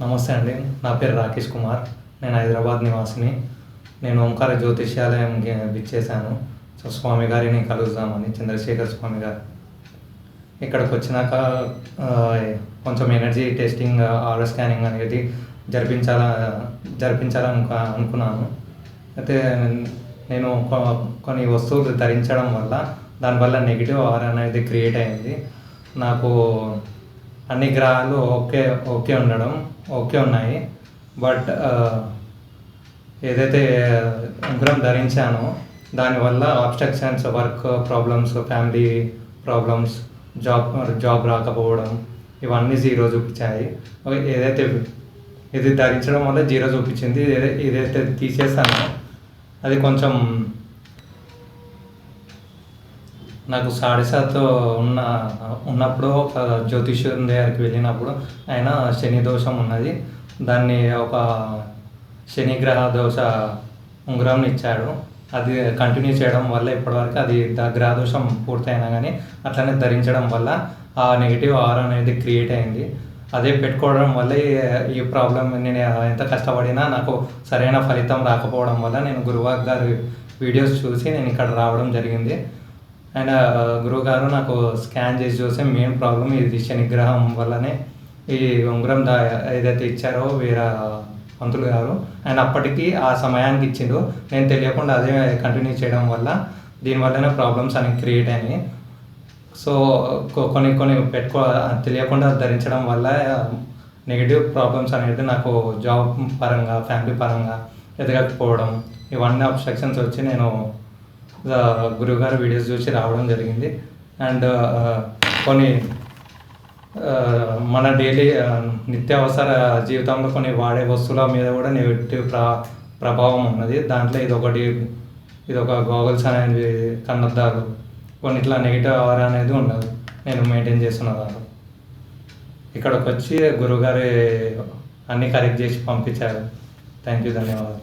నమస్తే అండి. నా పేరు రాకేష్ కుమార్. నేను హైదరాబాద్ నివాసిని. నేను ఓంకార జ్యోతిష్యాలయంకి విచ్చేశాను. సో, స్వామి గారిని కలుద్దామని, చంద్రశేఖర్ స్వామి గారు. ఇక్కడికి వచ్చినాక కొంచెం ఎనర్జీ టెస్టింగ్, ఆరో స్కానింగ్ అనేది జరిపించాలని అనుకున్నాను. అయితే నేను కొన్ని వస్తువులు ధరించడం వల్ల దానివల్ల నెగిటివ్ ఆరా అనేది క్రియేట్ అయింది. నాకు అన్ని గ్రహాలు ఓకే ఉన్నాయి. బట్ ఏదైతే ఉంగరం ధరించానో దానివల్ల obstructions, work problems, family problems, job రాకపోవడం, ఇవన్నీ జీరో చూపించాయి. ఇది ధరించడం వల్ల జీరో చూపించింది. ఏదైతే తీసేస్తానో అది కొంచెం నాకు సాడిసాతో ఉన్నప్పుడు ఒక జ్యోతిష్యుని దగ్గరికి వెళ్ళినప్పుడు ఆయన శని దోషం ఉన్నది, దాన్ని ఒక శనిగ్రహ దోష ఉంగరం ఇచ్చాడు. అది కంటిన్యూ చేయడం వల్ల ఇప్పటివరకు అది గ్రహ దోషం పూర్తయినా కానీ అట్లనే ధరించడం వల్ల ఆ నెగిటివ్ ఆరా అనేది క్రియేట్ అయింది. అదే పెట్టుకోవడం వల్ల ఈ ప్రాబ్లం నేను ఎంత కష్టపడినా నాకు సరైన ఫలితం రాకపోవడం వల్ల నేను గురువు గారి వీడియోస్ చూసి నేను ఇక్కడ రావడం జరిగింది. ఆయన గురువుగారు నాకు స్కాన్ చేసి చూస్తే మెయిన్ ప్రాబ్లం ఇది శనిగ్రహం వల్లనే ఈ ఉంగరం ఏదైతే ఇచ్చారో వేరే పంతులు గారు, ఆయన అప్పటికి ఆ సమయానికి ఇచ్చిండు. నేను తెలియకుండా అదే కంటిన్యూ చేయడం వల్ల దీనివల్లనే ప్రాబ్లమ్స్ అనేవి క్రియేట్ అయినాయి. సో కొన్ని తెలియకుండా ధరించడం వల్ల నెగిటివ్ ప్రాబ్లమ్స్ అనేది నాకు జాబ్ పరంగా, ఫ్యామిలీ పరంగా ఎదగకపోవడం, ఇవన్నీ అబ్స్ట్రక్షన్స్ వచ్చి నేను గురువుగారు వీడియోస్ చూసి రావడం జరిగింది. అండ్ కొన్ని మన డైలీ నిత్యావసర జీవితంలో కొన్ని వాడే వస్తువుల మీద కూడా నెగిటివ్ ప్రభావం ఉన్నది. దాంట్లో ఇదొక గోగల్స్ అనేది, కన్నద్దాలు, కొన్నిట్లా నెగిటివ్ ఆరా అనేది ఉండదు. నేను మెయింటైన్ చేస్తున్న దాంట్లో ఇక్కడికి వచ్చి గురువుగారు అన్నీ కరెక్ట్ చేసి పంపించారు. థ్యాంక్ యూ, ధన్యవాదాలు.